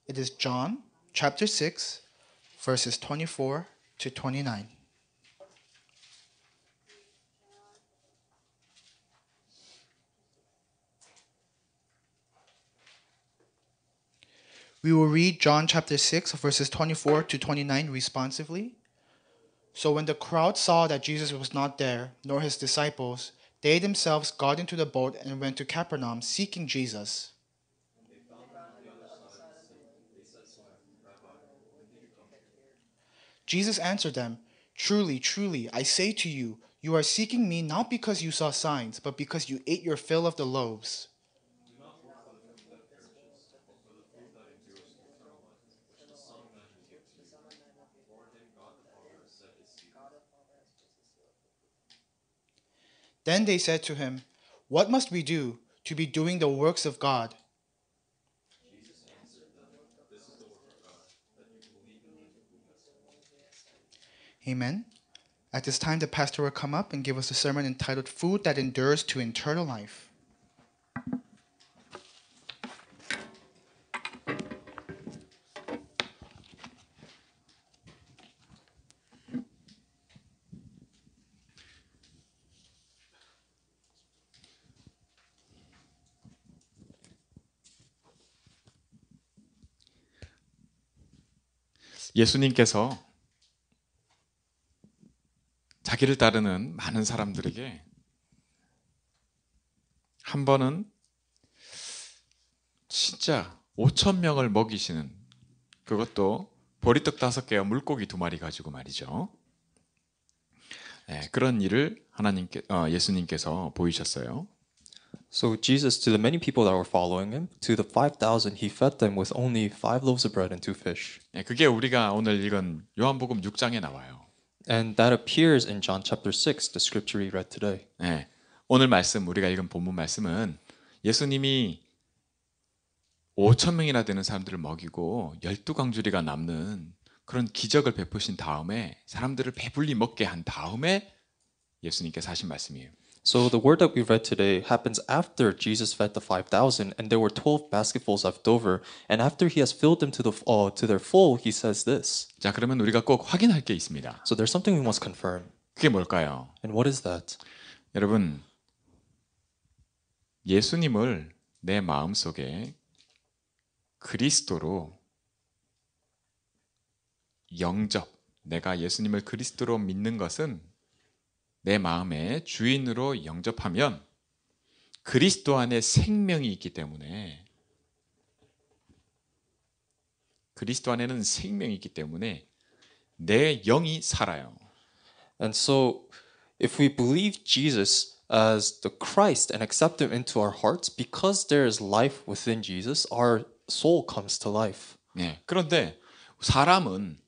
It is John chapter 6, verses 24 to 29. We will read John chapter 6, verses 24 to 29 responsively. So when the crowd saw that Jesus was not there, nor his disciples, they themselves got into the boat and went to Capernaum seeking Jesus. Jesus answered them, "Truly, truly, I say to you, you are seeking me not because you saw signs, but because you ate your fill of the loaves. Then they said to him, "What must we do to be doing the works of God?" Amen. At this time, the pastor will come up and give us a sermon entitled Food That Endures to Eternal Life. 예수님께서 자기를 따르는 많은 사람들에게 한 번은 진짜 5천 명을 먹이시는, 그것도 보리떡 5개와 물고기 2마리 가지고 말이죠. 그런 일을 예수님께서 보이셨어요. So Jesus, to the many people that were following him, to the 5,000, he fed them with only 5 loaves of bread and 2 fish. 그게 우리가 오늘 읽은 요한복음 6장에 나와요. And that appears in John chapter 6, the scripture we read today. 오늘 말씀, 우리가 읽은 본문 말씀은 예수님이 5천 명이나 되는 사람들을 먹이고 12광주리가 남는 그런 기적을 베푸신 다음에, 사람들을 배불리 먹게 한 다음에 예수님께서 하신 말씀이에요. So the word that we read today happens after Jesus fed the 5,000, and there were 12 basketfuls left over. And after he has filled them to their full, he says this. 자, 그러면 우리가 꼭 확인할 게 있습니다. So there's something we must confirm. 그게 뭘까요? And what is that? 여러분, 예수님을 내 마음속에 그리스도로 영접, 내가 예수님을 그리스도로 믿는 것은 내 마음의 주인으로 영접하면 그리스도 안에 생명이 있기 때문에, 그리스도 안에는 생명이 있기 때문에 내 영이 살아요. And so if we believe Jesus as the Christ and accept him into our hearts, because there is life within Jesus, our soul comes to life. 그런데 사람은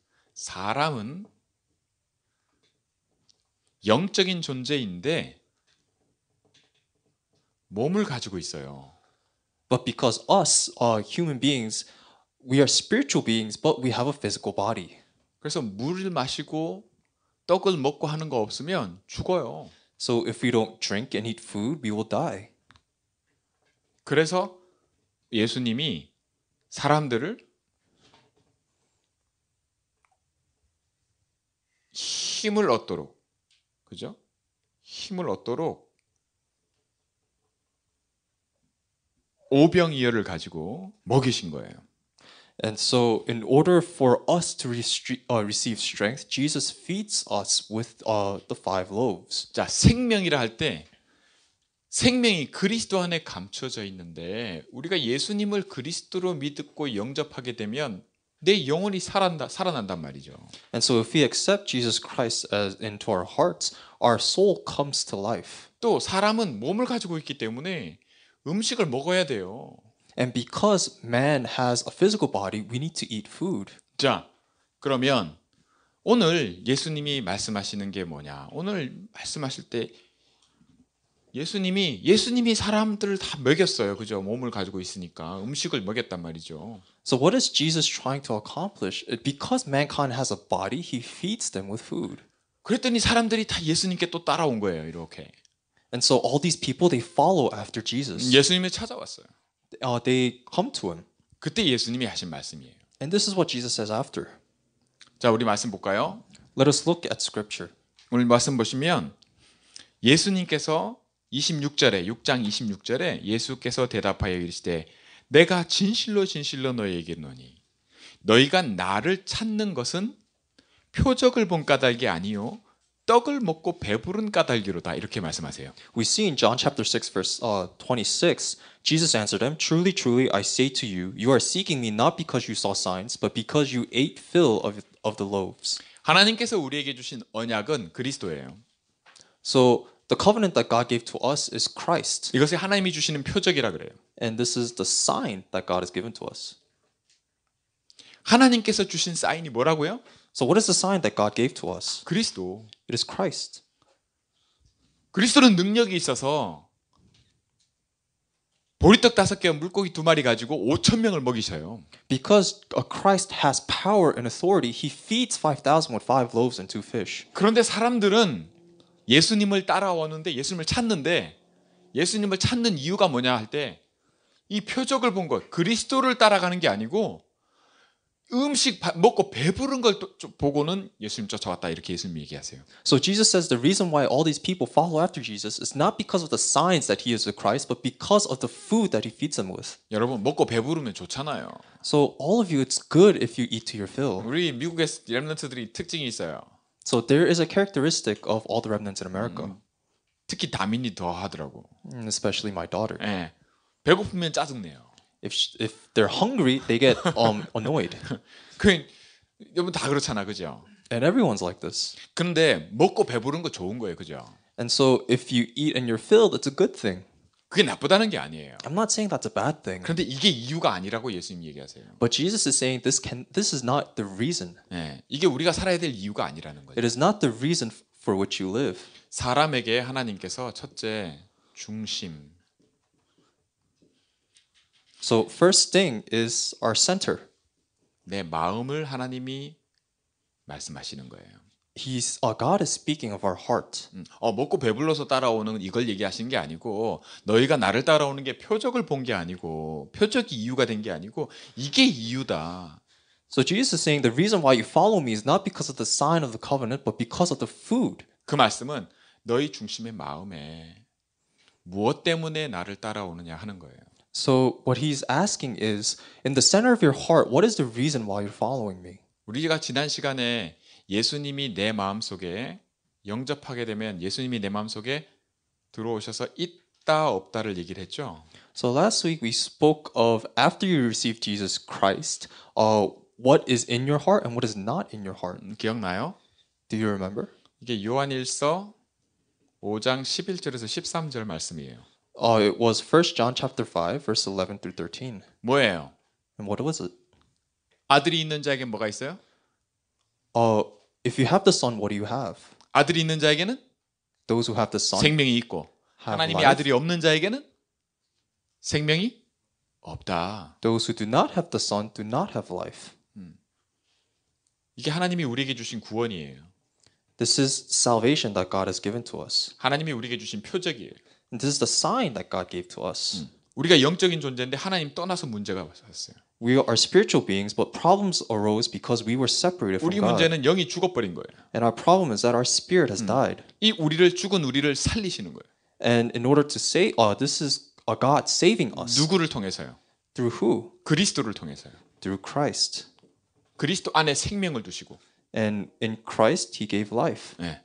영적인 존재인데 몸을 가지고 있어요. But because us, human beings, we are spiritual beings, but we have a physical body. 그래서 물을 마시고 떡을 먹고 하는 거 없으면 죽어요. So if we don't drink and eat food, we will die. 그래서 예수님이 사람들을 힘을 얻도록, 그죠? 힘을 얻도록 오병이어를 가지고 먹이신 거예요. And so in order for us to receive strength, Jesus feeds us with the 5 loaves. 자, 생명이라 할 때 생명이 그리스도 안에 감춰져 있는데, 우리가 예수님을 그리스도로 믿고 영접하게 되면 내 영혼이 살아난단 말이죠. And so if we accept Jesus Christ as into our hearts, our soul comes to life. 또 사람은 몸을 가지고 있기 때문에 음식을 먹어야 돼요. And because man has a physical body, we need to eat food. 자, 그러면 오늘 예수님이 말씀하시는 게 뭐냐? 오늘 말씀하실 때 예수님이 사람들을 다 먹였어요. 그죠? 몸을 가지고 있으니까 음식을 먹였단 말이죠. So what is Jesus trying to accomplish? Because mankind has a body, he feeds them with food. 그랬더니 사람들이 다 예수님께 또 따라온 거예요. 이렇게. And so all these people, they follow after Jesus. 예수님이 찾아왔어요. They come to him. 그때 예수님이 하신 말씀이에요. And this is what Jesus says after. 자, 우리 말씀 볼까요? Let us look at scripture. 오늘 말씀 보시면 예수님께서 26절에 6장 26절에 예수께서 대답하여 이르시되 내가 진실로 진실로 너희에게 이르노니 너희가 나를 찾는 것은 표적을 본 까닭이 아니요 떡을 먹고 배부른 까닭이로다 이렇게 말씀하세요. We see in John chapter 6 verse 26, Jesus answered them, Truly, truly, I say to you, you are seeking me not because you saw signs, but because you ate fill of the loaves. 하나님께서 우리에게 주신 언약은 그리스도예요. So the covenant that God gave to us is Christ. 이것이 하나님이 주시는 표적이라 그래요. And this is the sign that God has given to us. 하나님께서 주신 사인이 뭐라고요? So what is the sign that God gave to us? 그리스도. It is Christ. 그리스도는 능력이 있어서 보리떡 5개와 물고기 2마리 가지고 5천 명을 먹이셔요. Because Christ has power and authority, he feeds 5,000 with 5 loaves and 2 fish. 그런데 사람들은 예수님을 따라오는데 예수님을 찾는 이유가 뭐냐 할 때 이 표적을 본 것, 그리스도를 따라가는 게 아니고 음식 먹고 배부른 걸 보고는 예수님 쫓아왔다 이렇게 예수님이 얘기하세요. So Jesus says the reason why all these people follow after Jesus is not because of the signs that he is the Christ, but because of the food that he feeds them with. 여러분 먹고 배부르면 좋잖아요. So all of you, it's good if you eat to your fill. 우리 미국의 렘넌트들이 특징이 있어요. So there is a characteristic of all the remnants in America, 특히 다민이 더 하더라고. especially my daughter. 예. 배고프면 짜증내요. If they're hungry, they get annoyed. 그 여러분 다 그렇잖아, 그죠? And everyone's like this. 그런데 먹고 배부른 거 좋은 거예요, 그죠? And so if you eat and you're filled, it's a good thing. 그게 나쁘다는 게 아니에요. I'm not saying that's a bad thing. 그런데 이게 이유가 아니라고 예수님 얘기하세요. But Jesus is saying this is not the reason. 예. 이게 우리가 살아야 될 이유가 아니라는 거예요. It is not the reason for which you live. 사람에게 하나님께서 첫째 중심. So first thing is our center. 내 마음을 하나님이 말씀하시는 거예요. God is speaking of our heart. 먹고 배불러서 따라오는 이걸 얘기하시는 게 아니고 너희가 나를 따라오는 게 표적을 본 게 아니고 표적이 이유가 된 게 아니고 이게 이유다. So Jesus is saying the reason why you follow me is not because of the sign of the covenant, but because of the food. 그 말씀은 너희 중심의 마음에 무엇 때문에 나를 따라오느냐 하는 거예요. So what he's asking is, in the center of your heart, what is the reason why you're following me? 우리가 지난 시간에 예수님이 내 마음속에 영접하게 되면 예수님이 내 마음속에 들어오셔서 있다 없다를 얘기를 했죠. So last week we spoke of after you receive Jesus Christ, what is in your heart and what is not in your heart. 기억나요? Do you remember? 이게 요한일서 5장 11절에서 13절 말씀이에요. It was 1 John chapter 5 verse 11 through 13. 뭐예요? And what was it? 아들이 있는 자에게 뭐가 있어요? If you have the Son, what do you have? 아들이 있는 자에게는 Those who have the Son 생명이 있고 have 하나님의 life. 아들이 없는 자에게는 생명이 없다. Those who do not have the Son do not have life. 이게 하나님이 우리에게 주신 구원이에요. This is salvation that God has given to us. 하나님이 우리에게 주신 표적이에요. And this is the sign that God gave to us. 우리가 영적인 존재인데 하나님 떠나서 문제가 왔어요. We are spiritual beings, but problems arose because we were separated from 우리 God. 문제는 영이 죽어버린 거예요. And our problem is that our spirit has died. 이 죽은 우리를 살리시는 거예요. And in order to say, this is a God saving us. 누구를 통해서요? Through who? 그리스도를 통해서요. Through Christ. 그리스도 안에 생명을 두시고. And in Christ, He gave life. 네.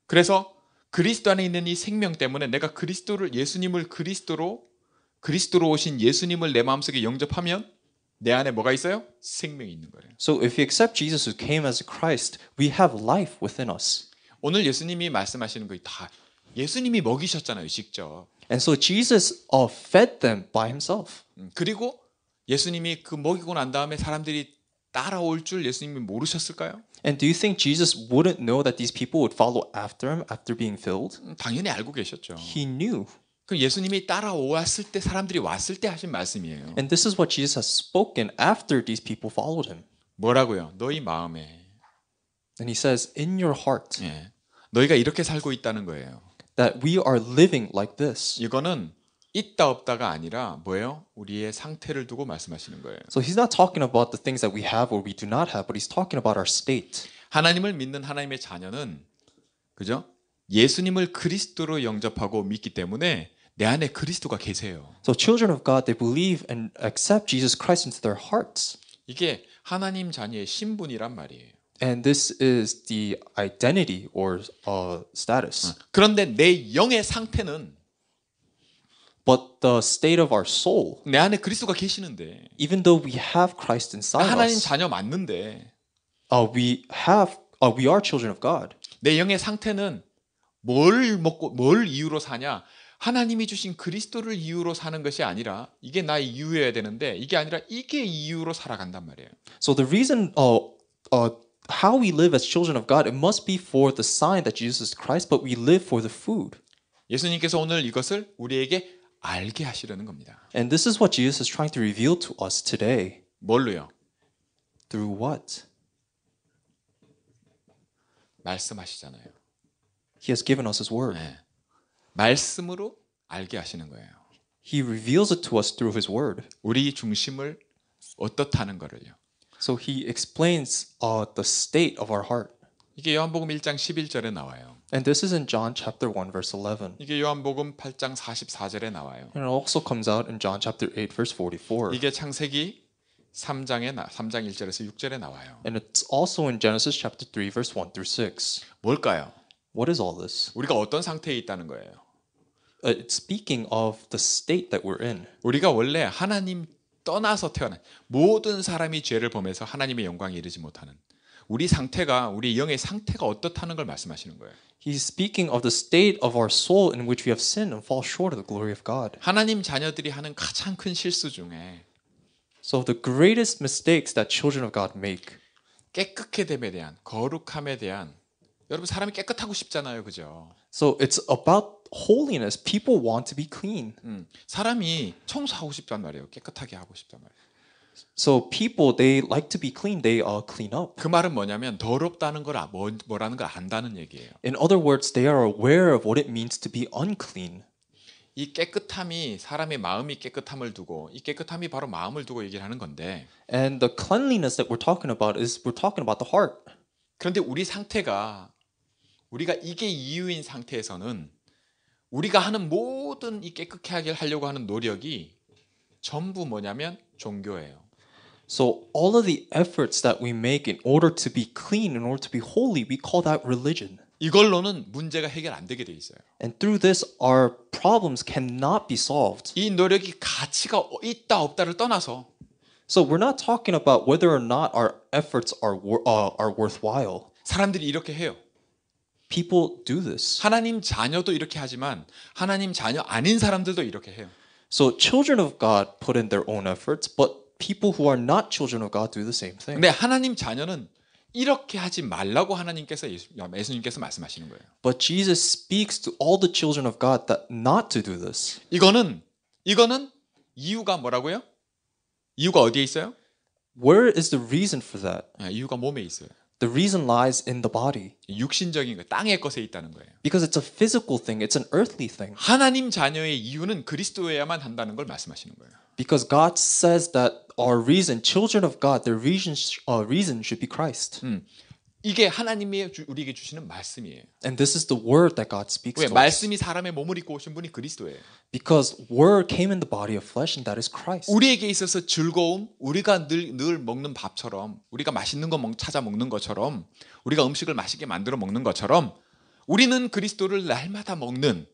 그래서 그리스도 안에 있는 이 생명 때문에 내가 예수님을 그리스도로 오신 예수님을 내 마음속에 영접하면 내 안에 뭐가 있어요? 생명이 있는 거예요. So if we accept Jesus who came as Christ, we have life within us. 오늘 예수님이 말씀하시는 거 다 예수님이 먹이셨잖아요, 직접. And so Jesus fed them by Himself. 그리고 예수님이 그 먹이고 난 다음에 사람들이 따라올 줄 예수님이 모르셨을까요? And do you think Jesus wouldn't know that these people would follow after Him after being filled? 당연히 알고 계셨죠. He knew. 그 예수님이 따라왔을 때 사람들이 왔을 때 하신 말씀이에요. And this is what Jesus has spoken after these people followed Him. 뭐라고요? 너희 마음에. And He says, in your heart, 예. 너희가 이렇게 살고 있다는 거예요. that we are living like this. 이거는 있다 없다가 아니라 뭐예요? 우리의 상태를 두고 말씀하시는 거예요. So he's not talking about the things that we have or we do not have, but he's talking about our state. 하나님을 믿는 하나님의 자녀는 그죠? 예수님을 그리스도로 영접하고 믿기 때문에 내 안에 그리스도가 계세요. So children of God, they believe and accept Jesus Christ into their hearts. 이게 하나님 자녀의 신분이란 말이에요. And this is the identity or status. 그런데 내 영의 상태는 But the state of our soul, 내 안에 그리스도가 계시는데 even though we have Christ inside 하나님 us, 자녀 맞는데 we are children of God. 내 영의 상태는 뭘 먹고 뭘 이유로 사냐? 하나님이 주신 그리스도를 이유로 사는 것이 아니라 이게 나의 이유여야 되는데 이게 아니라 이게 이유로 살아간단 말이에요. So the reason how we live as children of God, it must be for the sign that Jesus is Christ, but we live for the food. 예수님께서 오늘 이것을 우리에게 알게 하시려는 겁니다. And this is what Jesus is trying to reveal to us today. 뭘로요? Through what? 말씀하시잖아요. He has given us His word. 네. 말씀으로 알게 하시는 거예요. He reveals it to us through His word. 우리 중심을 어떻다는 거를요. So He explains the state of our heart. 이게 요한복음 1장 11절에 나와요. And this is in John chapter 1 verse 11. 이게 요한복음 8장 44절에 나와요. And it also comes out in John chapter 8 verse 44. 이게 창세기 3장 1절에서 6절에 나와요. And it's also in Genesis chapter 3 verse 1 through 6. 뭘까요? What is all this? 우리가 어떤 상태에 있다는 거예요. It's speaking of the state that we're in. 우리가 원래 하나님 떠나서 태어난 모든 사람이 죄를 범해서 하나님의 영광에 이르지 못하는 우리 상태가 우리 영의 상태가 어떻다는 걸 말씀하시는 거예요. He's speaking of the state of our soul in which we have sinned and fall short of the glory of God. 하나님 자녀들이 하는 가장 큰 실수 중에 So the greatest mistakes that children of God make, 깨끗해 됨에 대한 거룩함에 대한 여러분 사람이 깨끗하고 싶잖아요, 그죠? so it's about holiness. People want to be clean. 사람이 청소하고 싶단 말이에요. 깨끗하게 하고 싶단 말이에요. So people, they like to be clean. They clean up. 그 말은 뭐냐면 더럽다는 걸 뭐라는 걸 안다는 얘기예요. In other words, they are aware of what it means to be unclean. 이 깨끗함이 사람의 마음이 깨끗함을 두고 이 깨끗함이 바로 마음을 두고 얘기를 하는 건데 And the cleanliness that we're talking about is we're talking about the heart. 그런데 우리 상태가 우리가 이게 이유인 상태에서는 우리가 하는 모든 이 깨끗하게 하려고 하는 노력이 전부 뭐냐면 종교예요. So all of the efforts that we make in order to be clean, in order to be holy, we call that religion. 이걸로는 문제가 해결 안 되게 돼 있어요. And through this, our problems cannot be solved. 이 노력이 가치가 있다 없다를 떠나서 So we're not talking about whether or not our efforts are worthwhile. 사람들이 이렇게 해요. People do this. 하나님 자녀도 이렇게 하지만 하나님 자녀 아닌 사람들도 이렇게 해요. So children of God put in their own efforts, but people who are not children of God do the same thing. 근데 하나님 자녀는 이렇게 하지 말라고 하나님께서 예수님께서 말씀하시는 거예요. But Jesus speaks to all the children of God that not to do this. 이거는 이유가 뭐라고요? 이유가 어디에 있어요? Where is the reason for that? 이유가 몸에 있어요. The reason lies in the body. 육신적인 거, 땅의 것에 있다는 거예요. Because it's a physical thing, it's an earthly thing. 하나님 자녀의 이유는 그리스도여야만 한다는 걸 말씀하시는 거예요. Because God says that our reason, children of God, their reason should be Christ. 이게 하나님이 우리에게 주시는 말씀이에요. And this is the word that God speaks 왜? to us. 말씀이 사람의 몸을 입고 오신 분이 그리스도예요. Because word came in the body of flesh and that is Christ. 우리에게 있어서 즐거움, 우리가 늘 먹는 밥처럼, 우리가 맛있는 거 찾아 먹는 것처럼, 우리가 음식을 맛있게 만들어 먹는 것처럼, 우리는 그리스도를 날마다 먹는,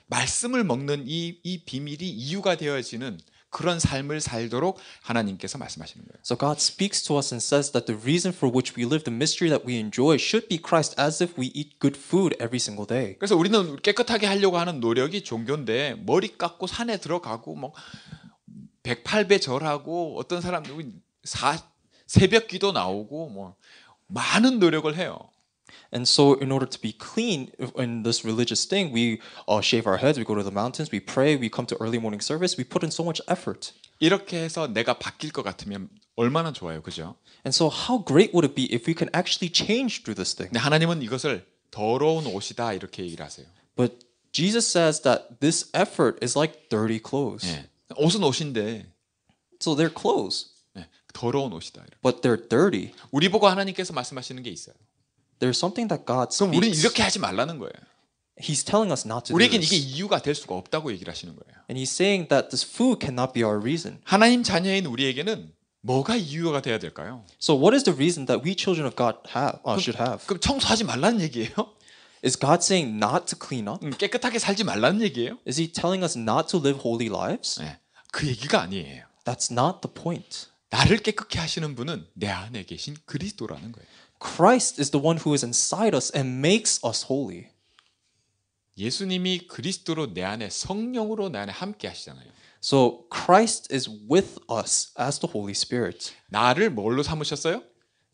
말씀을 먹는 이 비밀이 이유가 되어지는 그런 삶을 살도록 하나님께서 말씀하시는 거예요. So God speaks to us and says that the reason for which we live, the mystery that we enjoy, should be Christ, as if we eat good food every single day. 그래서 우리는 깨끗하게 하려고 하는 노력이 종교인데 머리 깎고 산에 들어가고 뭐 108배 절하고 어떤 사람들은 새벽 기도 나오고 뭐 많은 노력을 해요. And so in order to be clean in this religious thing, we shave our heads, we go to the mountains, we pray, we come to early morning service, we put in so much effort. 이렇게 해서 내가 바뀔 것 같으면 얼마나 좋아요, 그죠? And so how great would it be if we can actually change through this thing? 근데 하나님은 이것을 더러운 옷이다 이렇게 얘기를 하세요. But Jesus says that this effort is like dirty clothes. 예. 옷은 옷인데 So they're clothes, 예. 더러운 옷이다. 이렇게. but they're dirty. 우리 보고 하나님께서 말씀하시는 게 있어요. There's something that God 그럼 우리는 speaks. 이렇게 하지 말라는 거예요. He's telling us not to do 우리에겐 이게 this. 이유가 될 수가 없다고 얘기를 하시는 거예요. And he's saying that this food cannot be our reason. 하나님 자녀인 우리에게는 뭐가 이유가 돼야 될까요? So what is the reason that we children of God should have? 그럼 청소하지 말라는 얘기예요? Is God saying not to clean up? 깨끗하게 살지 말라는 얘기예요? Is he telling us not to live holy lives? 네. 그 얘기가 아니에요. That's not the point. 나를 깨끗게 하시는 분은 내 안에 계신 그리스도라는 거예요. Christ is the one who is inside us and makes us holy. 예수님이 그리스도로 내 안에 성령으로 내 안에 함께 하시잖아요. So Christ is with us as the Holy Spirit. 나를 뭘로 삼으셨어요?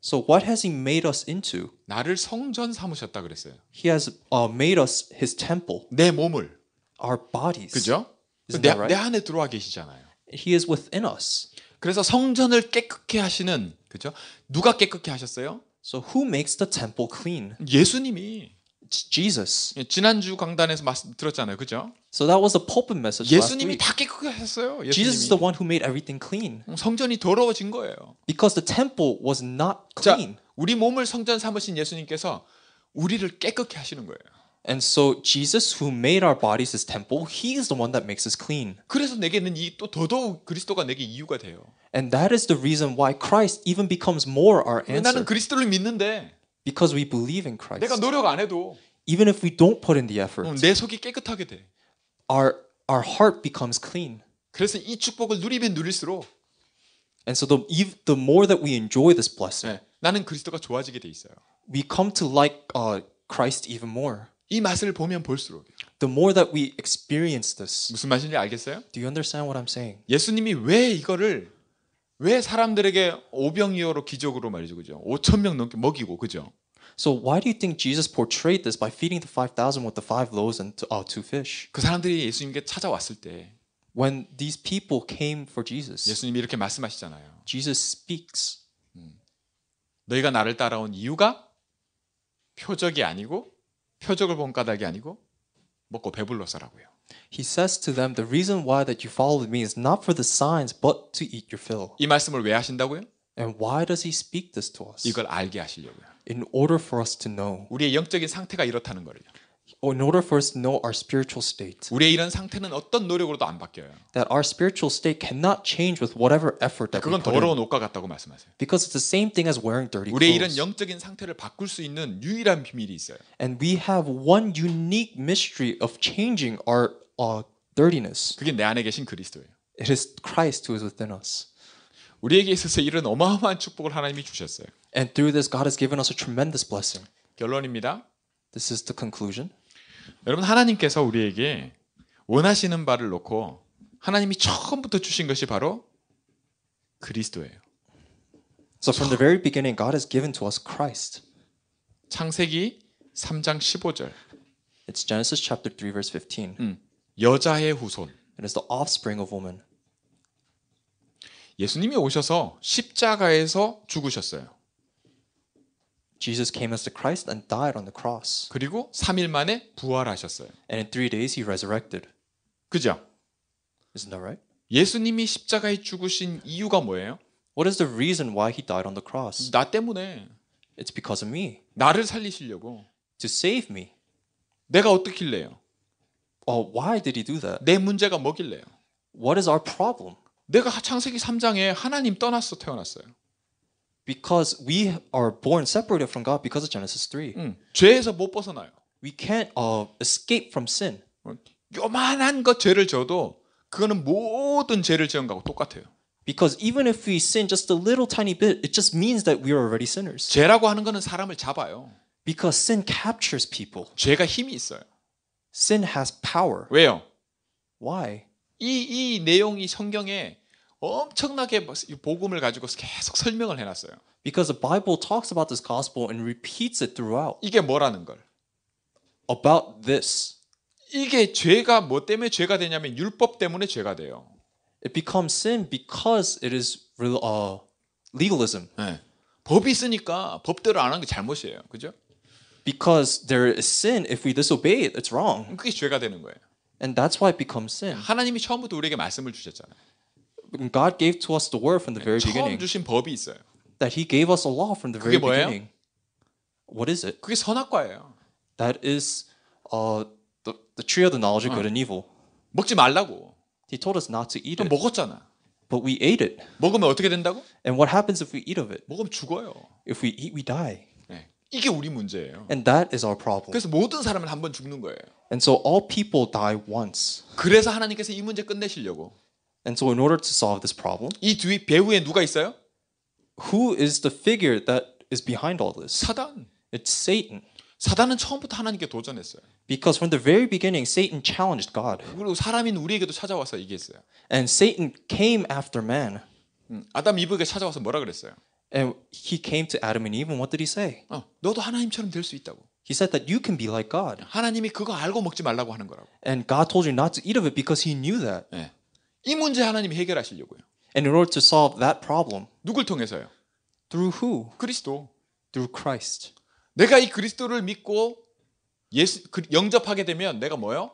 So what has he made us into? 나를 성전 삼으셨다 그랬어요. He has made us his temple, 내 몸을. our bodies. 그죠? Isn't 내 that right? 안에 들어와 계시잖아요. He is within us. 그래서 성전을 깨끗게 하시는 그죠? 누가 깨끗게 하셨어요? So who makes the temple clean? 예수님이. It's Jesus. 지난주 강단에서 말씀 들었잖아요. 그죠? So that was the pulpit message last 예수님이 week. 다 깨끗게 하셨어요. Jesus is the 예수님이. one who made everything clean 성전이 더러워진 거예요. because the temple was not 자, clean. 우리 몸을 성전 삼으신 예수님께서 우리를 깨끗게 하시는 거예요. And so Jesus, who made our bodies his temple, he is the one that makes us clean. 그래서 내게는 이 또 더더욱 그리스도가 내게 이유가 돼요. And that is the reason why Christ even becomes more our 나는 answer. 그리스도를 믿는데 Because we believe in Christ. 내가 노력 안 해도 Even if we don't put in the effort, 내 속이 깨끗하게 돼. our heart becomes clean. 그래서 이 축복을 누리면 누릴수록 And so the more that we enjoy this blessing, 나는 그리스도가 좋아지게 돼 있어요. we come to like Christ even more. 이 맛을 보면 볼수록 The more that we experience this. 무슨 맛인지 알겠어요? Do you understand what I'm saying? 예수님이 왜 사람들에게 오병이어로 기적으로 말이죠, 그죠? 5천 명 넘게 먹이고, 그죠? So why do you think Jesus portrayed this by feeding the 5,000 with the 5 loaves and 2 fish? 그 사람들이 예수님께 찾아왔을 때 When these people came for Jesus, 예수님이 이렇게 말씀하시잖아요. Jesus speaks. 너희가 나를 따라온 이유가 표적이 아니고 표적을 본 까닭이 아니고 먹고 배불러서라고요. He says to them, the reason why that you followed me is not for the signs, but to eat your fill. 이 말씀을 왜 하신다고요? And why does he speak this to us? 이걸 알게 하시려고요. In order for us to know. 우리의 영적인 상태가 이렇다는 거예요. In order for us to know our spiritual state. 우리의 이런 상태는 어떤 노력으로도 안 바뀌어요. That our spiritual state cannot change with whatever effort that we 그건 put in. 더러운 옷과 같다고 말씀하세요. Because it's the same thing as wearing dirty 우리의 이런 clothes. 영적인 상태를 바꿀 수 있는 유일한 비밀이 있어요. And we have one unique mystery of changing our dirtiness. 그게 내 안에 계신 그리스도예요. It is Christ who is within us. 우리에게 있어서 이런 어마어마한 축복을 하나님이 주셨어요. And through this, God has given us a tremendous blessing. 결론입니다. This is the conclusion. 여러분 하나님께서 우리에게 원하시는 바를 놓고 하나님이 처음부터 주신 것이 바로 그리스도예요. So from the very beginning, God has given to us Christ. 창세기 3장 15절. It's Genesis chapter 3, verse 15. 여자의 후손. It is the offspring of woman. 예수님이 오셔서 십자가에서 죽으셨어요. Jesus came as the Christ and died on the cross. 그리고 3일 만에 부활하셨어요. And in 3 days, he resurrected. 그죠? Isn't that right? 예수님이 십자가에 죽으신 이유가 뭐예요? What is the reason why he died on the cross? 나 때문에. It's because of me. 나를 살리시려고. To save me. 내가 어떻길래요? Why did he do that? 내 문제가 뭐길래요? What is our problem? 내가 창세기 3장에 하나님 떠났어 태어났어요. Because we are born separated from God because of Genesis 3. 죄에서 못 벗어나요. We can't escape from sin. 요만한 것 죄를 져도 그거는 모든 죄를 지은 거하고 똑같아요. Because even if we sin just a little tiny bit, it just means that we are already sinners. 죄라고 하는 거는 사람을 잡아요. Because sin captures people. 죄가 힘이 있어요. Sin has power. 왜요? Why? 이 내용이 성경에 엄청나게 복음을 가지고 계속 설명을 해놨어요. Because the Bible talks about this gospel and repeats it throughout. 이게 뭐라는 걸? About this. 이게 죄가 뭐 때문에 죄가 되냐면 율법 때문에 죄가 돼요. It becomes sin because it is legalism. 네. 법이 있으니까 법대로 안 하는 게 잘못이에요. 그죠? Because there is sin if we disobey it. It's wrong. 그게 죄가 되는 거예요. And that's why it becomes sin. 하나님이 처음부터 우리에게 말씀을 주셨잖아요. God gave to us the word from the very 처음 beginning. 주신 법이 있어요. That he gave us a law from the 그게 very 뭐예요? beginning. What is it? 그게 선악과예요. That is the tree of the knowledge of good and evil. 먹지 말라고. He told us not to eat 또 it. 먹었잖아. But we ate it. 먹으면 어떻게 된다고? And what happens if we eat of it? 먹으면 죽어요. If we eat, we die. 네. 이게 우리 문제예요. And that is our problem. 그래서 모든 사람은 한 번 죽는 거예요. And so all people die once. 그래서 하나님께서 이 문제 끝내시려고 And so in order to solve this problem, 이 뒤 배후에 누가 있어요? who is the figure that is behind all this? 사단. It's Satan. 사단은 처음부터 하나님께 도전했어요. Because from the very beginning, Satan challenged God. 그리고 사람인 우리에게도 찾아와서 얘기했어요. And Satan came after man. 아담 이브에게 찾아와서 뭐라 그랬어요? And he came to Adam and Eve, and what did he say? 너도 하나님처럼 될 수 있다고. He said that you can be like God. 하나님이 그거 알고 먹지 말라고 하는 거라고. And God told you not to eat of it because he knew that. 네. 이 문제 하나님이 해결하시려고요. And in order to solve that problem, 누굴 통해서요? through who? 그리스도. Through Christ. 내가 이 그리스도를 믿고 영접하게 되면 내가 뭐요?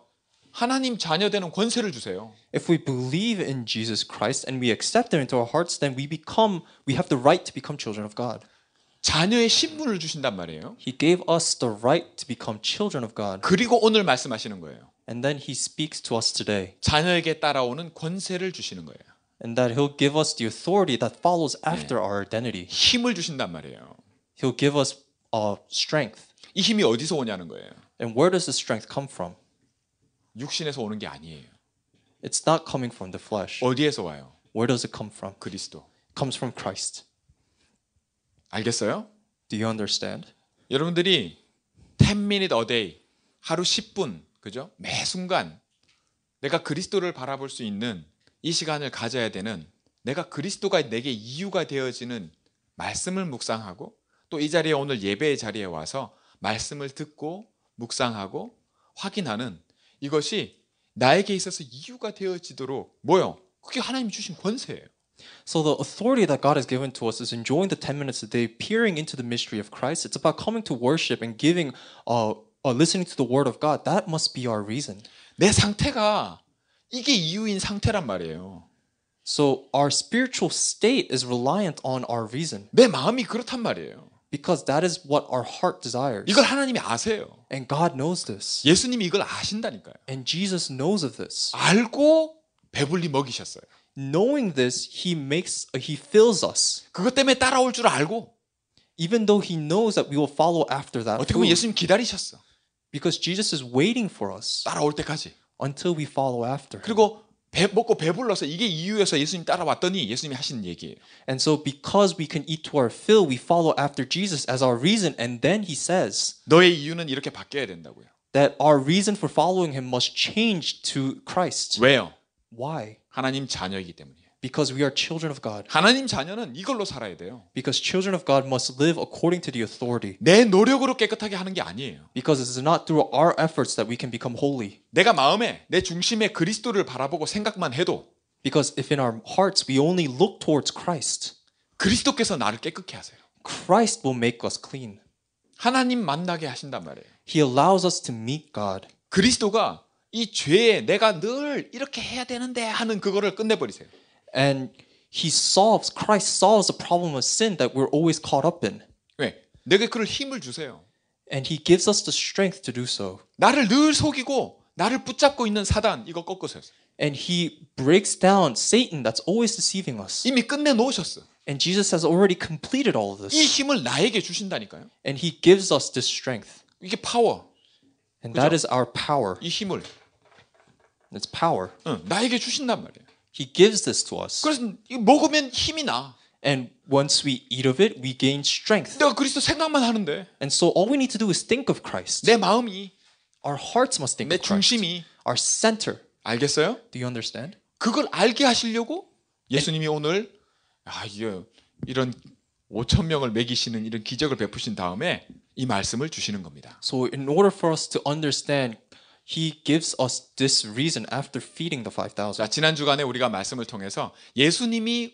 하나님 자녀 되는 권세를 주세요. If we believe in Jesus Christ and we accept him into our hearts, then we have the right to become children of God. 자녀의 신분을 주신단 말이에요. He gave us the right to become children of God. 그리고 오늘 말씀하시는 거예요. And then he speaks to us today. 자녀에게 따라오는 권세를 주시는 거예요. And that he'll give us the authority that follows after our identity. 힘을 주신단 말이에요. He'll give us strength. 이 힘이 어디서 오냐는 거예요. And where does the strength come from? 육신에서 오는 게 아니에요. It's not coming from the flesh. 어디에서 와요? Where does it come from? 그리스도. It comes from Christ. 알겠어요? Do you understand? 여러분들이 10minute a day, 하루 10분, 그죠? 매 순간 내가 그리스도를 바라볼 수 있는 이 시간을 가져야 되는, 내가 그리스도가 내게 이유가 되어지는 말씀을 묵상하고, 또 이 자리에 오늘 예배의 자리에 와서 말씀을 듣고 묵상하고 확인하는 이것이 나에게 있어서 이유가 되어지도록 뭐요? 그게 하나님이 주신 권세예요. So the authority that God has given to us is enjoying the 10 minutes a day, peering into the mystery of Christ. It's about coming to worship and giving, listening to the word of God. That must be our reason. 내 상태가 이게 이유인 상태란 말이에요. So our spiritual state is reliant on our reason. 내 마음이 그렇단 말이에요. Because that is what our heart desires. 이걸 하나님이 아세요. And God knows this. 예수님이 이걸 아신다니까요. And Jesus knows of this. 알고 배불리 먹이셨어요. Knowing this, he fills us. 그것 때문에 따라올 줄 알고 Even though he knows that we will follow after that 어떻게 보면 food. 예수님 기다리셨어. Because Jesus is waiting for us 따라올 때까지. until we follow after. 그리고 먹고 배불러서 이게 이유여서 예수님 따라왔더니 예수님이 하신 얘기예요. And so because we can eat to our fill, we follow after Jesus as our reason. And then he says 너의 이유는 이렇게 바뀌어야 된다고요. that our reason for following him must change to Christ. 왜요? Why? 하나님 자녀이기 때문이에요. Because we are children of God. 하나님 자녀는 이걸로 살아야 돼요. Because children of God must live according to the authority. 내 노력으로 깨끗하게 하는 게 아니에요. Because it is not through our efforts that we can become holy. 내가 마음에 내 중심에 그리스도를 바라보고 생각만 해도 Because if in our hearts we only look towards Christ, 그리스도께서 나를 깨끗게 하세요. Christ will make us clean. 하나님 만나게 하신단 말이에요. He allows us to meet God. 그리스도가 이 죄에 내가 늘 이렇게 해야 되는데 하는 그거를 끝내버리세요. And Christ solves the problem of sin that we're always caught up in. 왜? 내게 그럴 힘을 주세요. And he gives us the strength to do so. 나를 늘 속이고 나를 붙잡고 있는 사단 이거 꺾으세요. And he breaks down Satan that's always deceiving us. 이미 끝내놓으셨어. And Jesus has already completed all of 이 this. 힘을 나에게 주신다니까요. And he gives us this strength. 이게 파워. And that is our power. 이 힘을 It's power. 나에게 주신단 말이에요. He gives this to us. 그래서 이거 먹으면 힘이 나. And once we eat of it, we gain strength. 내가 그리스도 생각만 하는데 And so all we need to do is think of Christ. 내 마음이 Our hearts must think 내 of Christ. 중심이 Our center. 알겠어요? Do you understand? 그걸 알게 하시려고 예수님이 오늘 이런 5천 명을 먹이시는 이런 기적을 베푸신 다음에 이 말씀을 주시는 겁니다. So in order for us to understand, he gives us this reason after feeding the 5,000. 자, 지난 주간에 우리가 말씀을 통해서 예수님이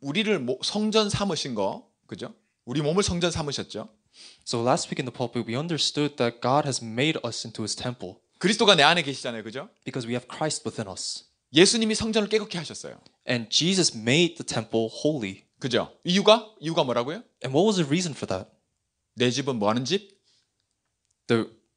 우리를 성전 삼으신 거, 그죠? 우리 몸을 성전 삼으셨죠? So last week in the pulpit, we understood that God has made us into His temple 그리스도가 내 안에 계시잖아요, 그죠? because we have Christ within us. 예수님이 성전을 깨끗게 하셨어요. And Jesus made the temple holy. 그죠? 이유가 뭐라고요? And what was the reason for that? 내 집은 뭐 하는 집?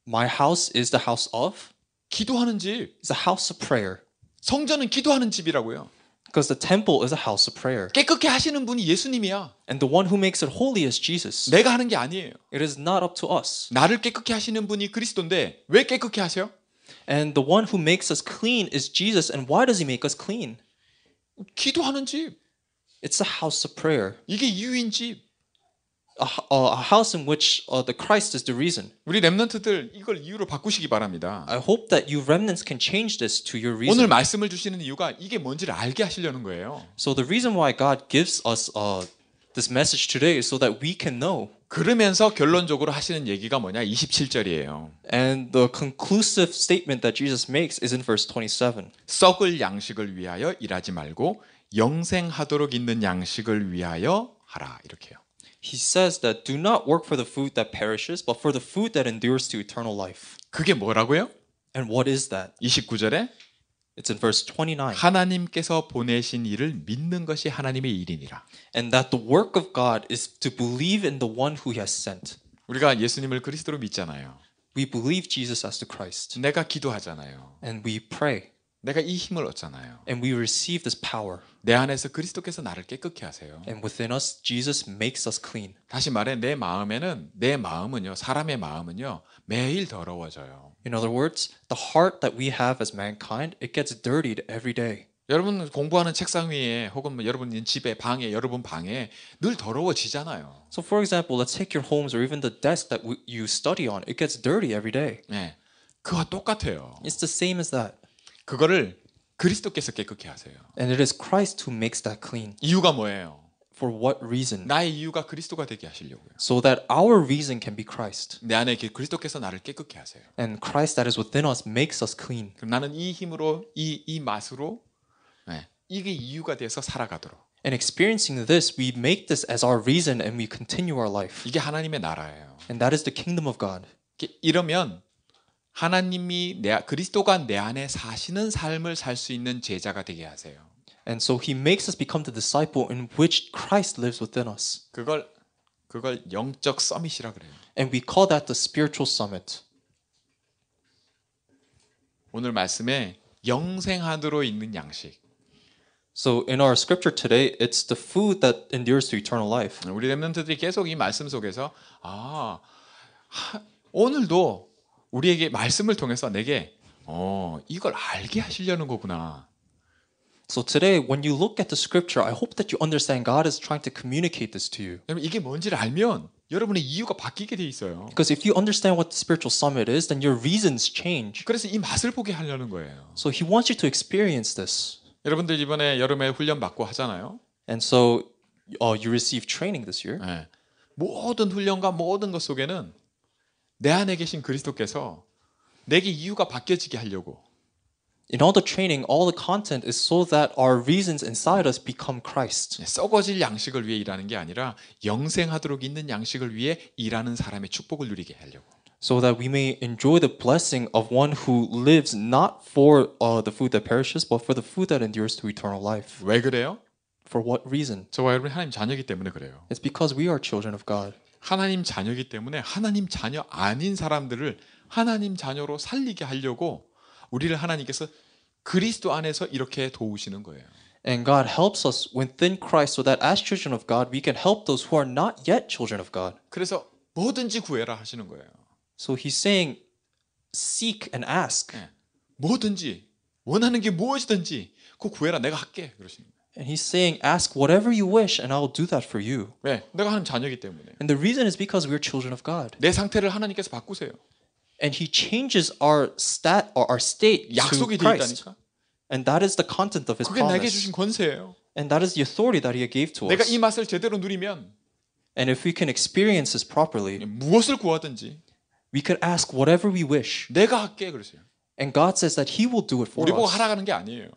My house is the house of? 기도하는 집. It's a house of prayer. 성전은 기도하는 집이라고요. Because the temple is a house of prayer. 깨끗게 하시는 분이 예수님이야. And the one who makes it holy is Jesus. 내가 하는 게 아니에요. It is not up to us. 나를 깨끗게 하시는 분이 그리스도인데 왜 깨끗게 하세요? And the one who makes us clean is Jesus. And why does He make us clean? 기도하는 집. It's a house of prayer. 이게 이유인 집. A house in which the Christ is the reason. 우리 렘넌트들 이걸 이유로 바꾸시기 바랍니다. I hope that you remnants can change this to your 오늘 reason. 말씀을 주시는 이유가 이게 뭔지를 알게 하시려는 거예요. So the reason why God gives us this message today is so that we can know. 그러면서 결론적으로 하시는 얘기가 뭐냐? 27절이에요. And the conclusive statement that Jesus makes is in verse 27. 썩을 양식을 위하여 일하지 말고 영생하도록 있는 양식을 위하여 하라. 이렇게요. He says that do not work for the food that perishes, but for the food that endures to eternal life. 그게 뭐라고요? And what is that? 29절에 It's in verse 29. 하나님께서 보내신 일을 믿는 것이 하나님의 일이니라. And that the work of God is to believe in the one who He has sent. 우리가 예수님을 그리스도로 믿잖아요. We believe Jesus as the Christ. 내가 기도하잖아요. And we pray. 내가 이 힘을 얻잖아요. And we receive this power. 내 안에서 그리스도께서 나를 깨끗게 하세요. And within us, Jesus makes us clean. 다시 말해 내 마음은요, 사람의 마음은요, 매일 더러워져요. In other words, the heart that we have as mankind, it gets dirtied every day. 여러분 공부하는 책상 위에 혹은 뭐 여러분 집에 방에 여러분 방에 늘 더러워지잖아요. So for example, let's take your homes or even the desk that you study on. It gets dirty every day. 네, 그와 똑같아요. It's the same as that. 그거를 그리스도께서 깨끗게 하세요. And it is Christ who makes that clean. 이유가 뭐예요? For what reason? 나의 이유가 그리스도가 되게 하시려고요. So that our reason can be Christ. 내 안에 그리스도께서 나를 깨끗게 하세요. And Christ that is within us makes us clean. 그럼 나는 이 힘으로 이 맛으로 이게 이유가 돼서 살아가도록. And experiencing this, we make this as our reason and we continue our life. 이게 하나님의 나라예요. And that is the kingdom of God. 이러면 하나님이 그리스도가 내 안에 사시는 삶을 살 수 있는 제자가 되게 하세요. And so He makes us become the disciple in which Christ lives within us. 그걸 영적 서밋이라 그래요. And we call that the spiritual summit. 오늘 말씀에 영생하도록 있는 양식. So in our scripture today, it's the food that endures to eternal life. 우리 렘넌트들이 계속 이 말씀 속에서 오늘도 우리에게 말씀을 통해서 내게 이걸 알게 하시려는 거구나. So today, when you look at the scripture, I hope that you understand God is trying to communicate this to you. 여러분 이게 뭔지를 알면 여러분의 이유가 바뀌게 돼 있어요. Because if you understand what the spiritual summit is, then your reasons change. 그래서 이 맛을 보게 하려는 거예요. So He wants you to experience this. 여러분들 이번에 여름에 훈련 받고 하잖아요. And so you receive training this year. 네. 모든 훈련과 모든 것 속에는 내 안에 계신 그리스도께서 내게 이유가 바뀌어지게 하려고. In all the training, all the content is so that our reasons inside us become Christ. 썩어질 양식을 위해 일하는 게 아니라 영생하도록 있는 양식을 위해 일하는 사람의 축복을 누리게 하려고. So that we may enjoy the blessing of one who lives not for the food that perishes, but for the food that endures to eternal life. 왜 그래요? For what reason? 저와 여러분이 하나님 자녀이기 때문에 그래요. It's because we are children of God. 하나님 자녀이기 때문에 하나님 자녀 아닌 사람들을 하나님 자녀로 살리게 하려고 우리를 하나님께서 그리스도 안에서 이렇게 도우시는 거예요. And God helps us within Christ so that as children of God, we can help those who are not yet children of God. 그래서 뭐든지 구해라 하시는 거예요. So He's saying, seek and ask. 뭐든지 원하는 게 무엇이든지 그거 구해라 내가 할게 그러시는 거예요. And He's saying, ask whatever you wish and I will do that for you. 왜? 내가 하나님 자녀이기 때문에. And the reason is because we're children of God. 내 상태를 하나님께서 바꾸세요. And He changes our state to 약속이 돼 Christ. 있다니까. And that is the content of His 그게 내게 promise. 주신 권세예요. And that is the authority that He gave to 내가 us. 이 맛을 제대로 누리면 And if we can experience this properly, 무엇을 구하든지 we could ask whatever we wish. 내가 할게 그러세요. And God says that He will do it for 우리 보고 us. 하라는 게 아니에요.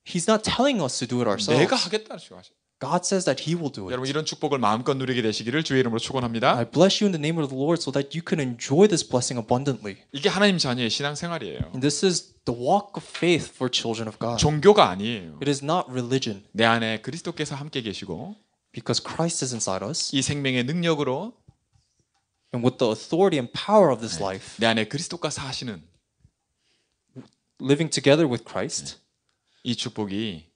He's not telling us to do it 내가 ourselves. 하겠다 하셔. God says that He will do 여러분 it. 이런 축복을 마음껏 누리게 되시기를 주의 이름으로 축원합니다. I bless you in the name of the Lord so that you can enjoy this blessing abundantly. 이게 하나님 자녀의 신앙생활이에요. And this is the walk of faith for children of God. 종교가 아니에요. It is not religion. 내 안에 그리스도께서 함께 계시고 Because Christ is inside us, 이 생명의 능력으로 and with the authority and power of this life, 내 안에 그리스도가 사시는 living together with Christ, 이 축복이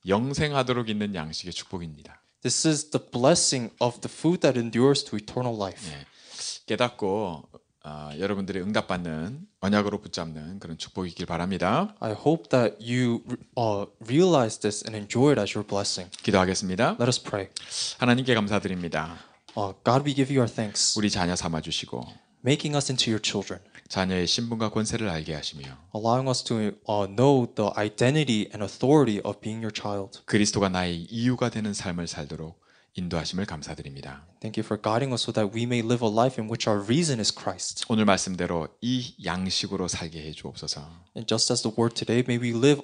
영생하도록 있는 양식의 축복입니다. this is the blessing of the food that endures to eternal life. 깨닫고 여러분들이 응답받는 언약으로 붙잡는 그런 축복이길 바랍니다. I hope that you realize this and enjoy it as your blessing. 기도하겠습니다. Let us pray. 하나님께 감사드립니다. God, we give you our thanks, 우리 자녀 삼아 주시고 making us into your children, 자녀의 신분과 권세를 알게 하시며 allowing us to know the identity and authority of being your child. 그리스도가 나의 이유가 되는 삶을 살도록 인도하심을 감사드립니다. Thank you for guiding us so that we may live a life in which our reason is Christ. 오늘 말씀대로 이 양식으로 살게 해 주옵소서. And just as the word today, may we live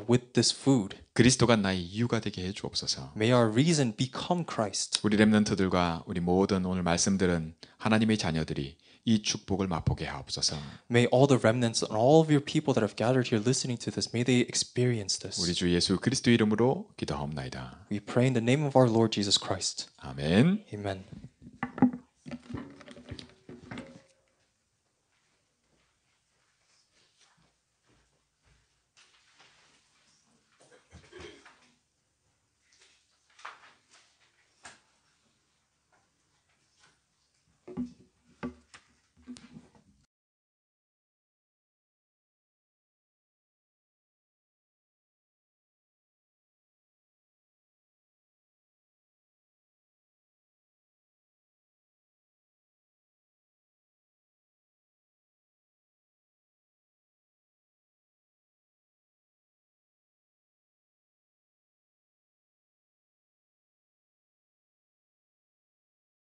with this food. 그리스도가 나의 이유가 되게 해 주옵소서. May our reason become Christ. 우리 렘넌트들과 우리 모든 오늘 말씀들은 하나님의 자녀들이 이 축복을 맛보게 하옵소서. May all the remnants and all of your people that have gathered here listening to this, may they experience this. 우리 주 예수 그리스도 이름으로 기도하옵나이다. We pray in the name of our Lord Jesus Christ. 아멘. Amen.